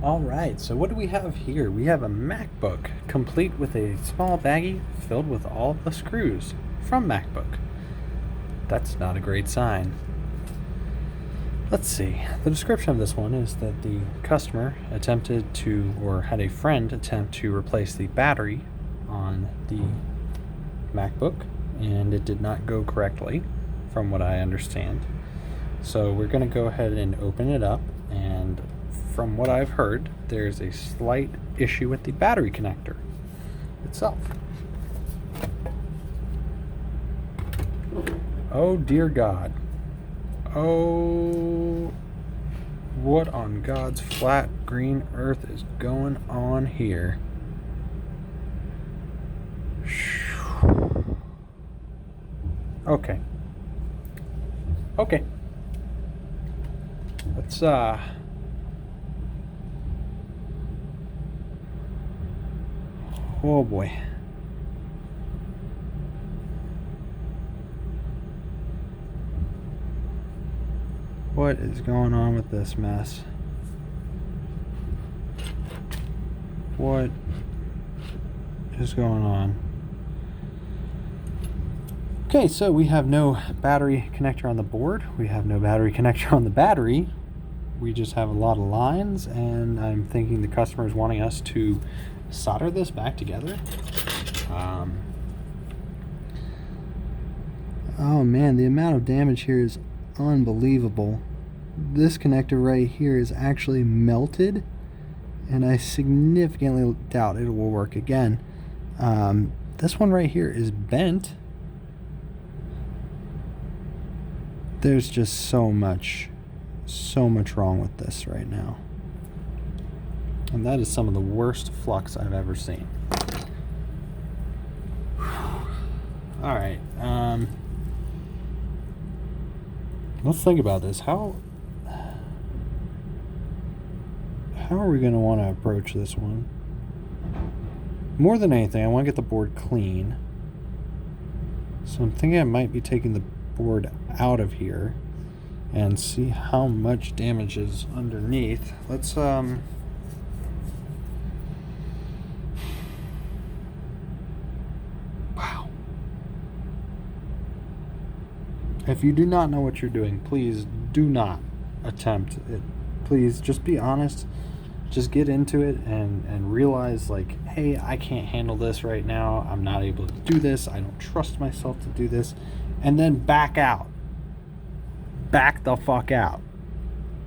Alright, so what do we have here? We have a MacBook, complete with a small baggie filled with all the screws from MacBook. That's not a great sign. Let's see. The description of this one is that the customer attempted to, or had a friend attempt to replace the battery on the MacBook, and it did not go correctly, from what I understand. So we're going to go ahead and open it up, and from what I've heard, there's a slight issue with the battery connector itself. Oh dear God. Oh, what on God's flat green earth is going on here? Okay. Okay. Let's oh boy. What is going on with this mess? What is going on? Okay, so we have no battery connector on the board. We have no battery connector on the battery. We just have a lot of lines, and I'm thinking the customer is wanting us to solder this back together. Oh man, the amount of damage here is unbelievable. This connector right here is actually melted, and I significantly doubt it will work again. This one right here is bent. There's just so much wrong with this right now. And that is some of the worst flux I've ever seen. Alright, let's think about this. How are we going to want to approach this one? More than anything, I want to get the board clean. So I'm thinking I might be taking the board out of here and see how much damage is underneath. Let's wow. If you do not know what you're doing, please do not attempt it. Please just be honest. Just get into it and realize, like, hey, I can't handle this right now. I'm not able to do this. I don't trust myself to do this. And then back out. Back the fuck out.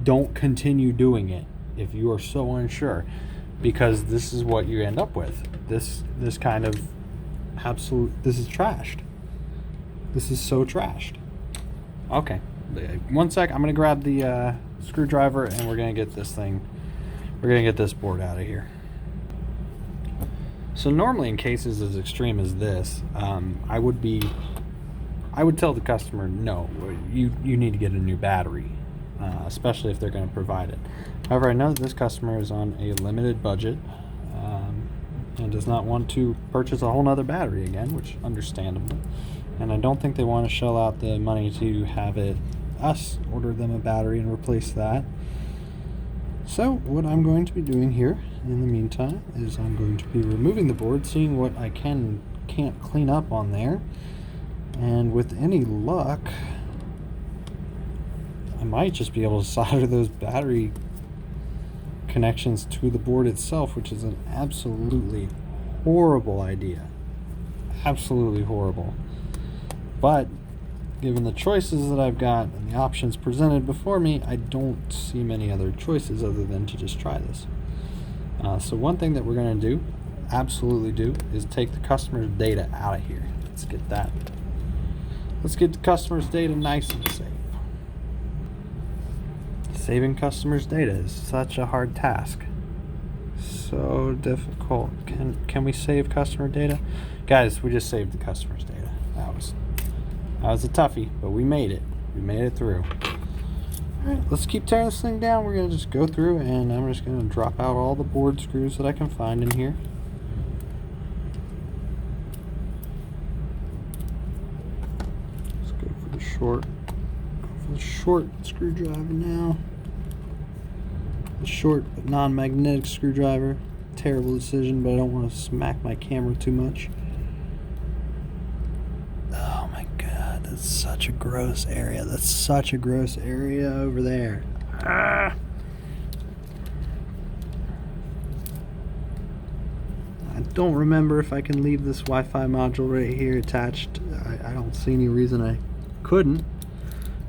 Don't continue doing it if you are so unsure, because this is what you end up with. This kind of absolute, this is trashed. This is so trashed. Okay, 1 sec. I'm gonna grab the screwdriver, and we're gonna get this board out of here. So normally in cases as extreme as this, I would tell the customer, no, you need to get a new battery, especially if they're going to provide it. However, I know that this customer is on a limited budget and does not want to purchase a whole nother battery again, which is understandable. And I don't think they want to shell out the money to have us order them a battery and replace that. So what I'm going to be doing here in the meantime is I'm going to be removing the board, seeing what I can't clean up on there. And with any luck, I might just be able to solder those battery connections to the board itself, which is an absolutely horrible idea. Absolutely horrible. But given the choices that I've got and the options presented before me, I don't see many other choices other than to just try this. So one thing that we're going to absolutely do, is take the customer's data out of here. Let's get that. Let's get the customer's data nice and safe. Saving customers' data is such a hard task. So difficult. Can we save customer data? Guys, we just saved the customer's data. That was a toughie, but we made it. We made it through. Alright, let's keep tearing this thing down. We're going to just go through, and I'm just going to drop out all the board screws that I can find in here. Short screwdriver now. short but non-magnetic screwdriver. Terrible decision, but I don't want to smack my camera too much. Oh my god, that's such a gross area. That's such a gross area over there. Ah. I don't remember if I can leave this Wi-Fi module right here attached. I don't see any reason I couldn't.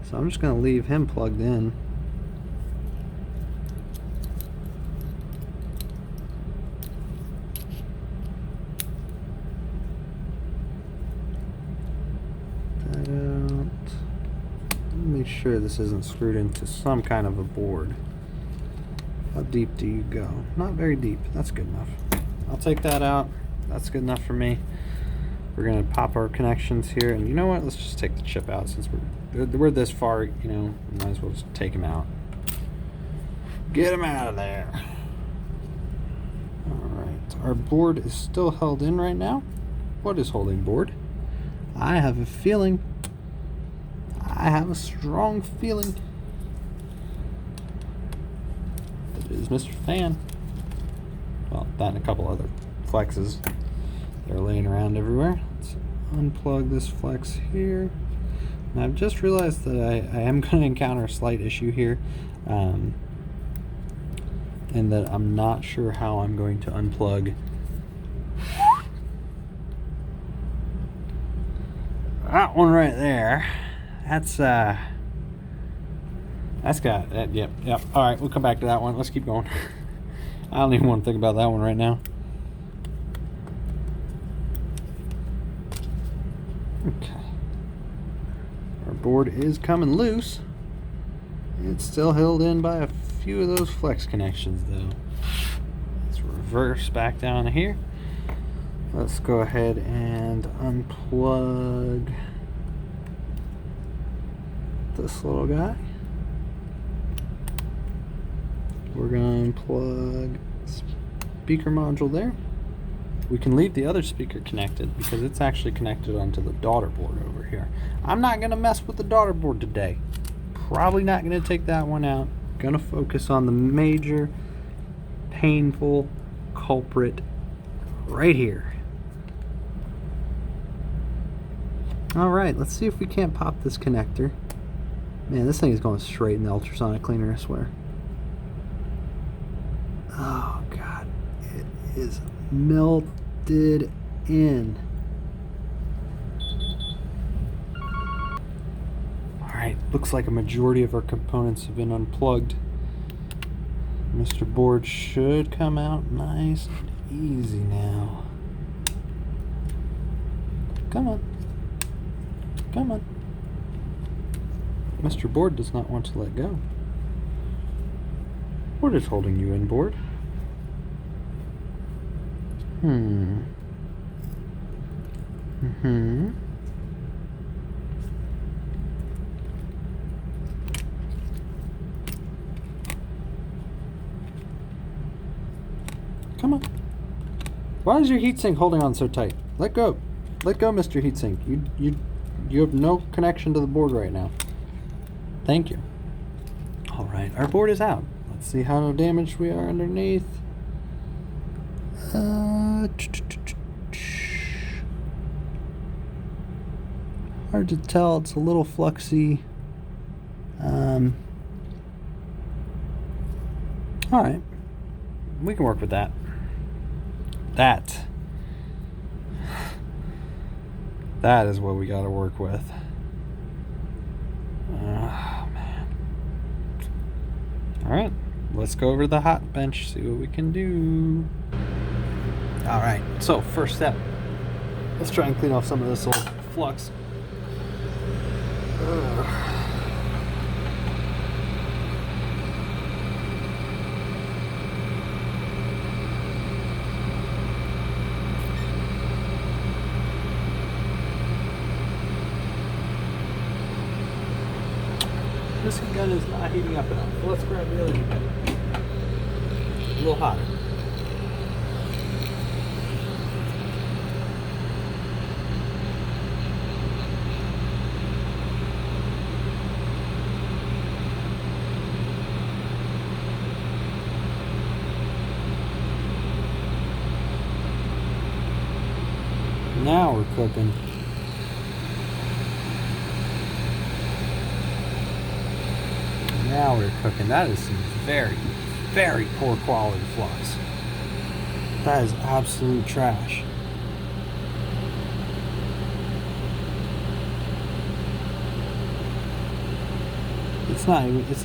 So I'm just going to leave him plugged in. That out. Make sure this isn't screwed into some kind of a board. How deep do you go? Not very deep. That's good enough. I'll take that out. That's good enough for me. We're gonna pop our connections here, and you know what? Let's just take the chip out since we're this far. You know, might as well just take him out. Get him out of there. All right, our board is still held in right now. What is holding board? I have a feeling. I have a strong feeling that it is Mr. Fan. Well, that and a couple other flexes. They're laying around everywhere. Let's unplug this flex here. And I've just realized that I am going to encounter a slight issue here. And that I'm not sure how I'm going to unplug that one right there. That's got that. Yep. All right, we'll come back to that one. Let's keep going. I don't even want to think about that one right now. Okay. Our board is coming loose. It's still held in by a few of those flex connections though. Let's reverse back down here. Let's go ahead and unplug this little guy. We're going to unplug speaker module there. We can leave the other speaker connected because it's actually connected onto the daughter board over here. I'm not going to mess with the daughter board today. Probably not going to take that one out. Going to focus on the major painful culprit right here. Alright, let's see if we can't pop this connector. Man, this thing is going straight in the ultrasonic cleaner, I swear. Oh god, it is melted in. Alright, looks like a majority of our components have been unplugged. Mr. Board should come out nice and easy now. Come on. Come on. Mr. Board does not want to let go. What is holding you in, Board? Come on. Why is your heatsink holding on so tight? Let go. Let go, Mr. Heatsink. You have no connection to the board right now. Thank you. Alright, our board is out. Let's see how damaged we are underneath. Hard to tell. It's a little fluxy. Alright. We can work with that. That is what we got to work with. Oh, man. Alright. Let's go over to the hot bench, see what we can do. Alright, so first step. Let's try and clean off some of this old flux. This heat gun is not heating up enough. Let's grab the other heat gun. A little hotter. Now we're cooking. Now we're cooking. That is some very, very poor quality flux. That is absolute trash. It's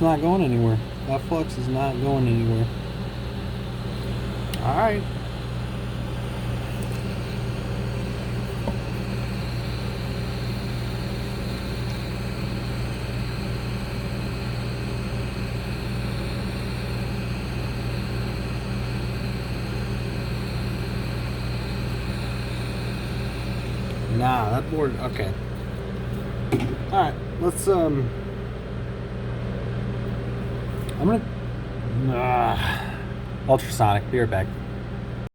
not going anywhere. That flux is not going anywhere. All right. Nah, that board, okay. Alright, let's, I'm gonna, ultrasonic, be right back.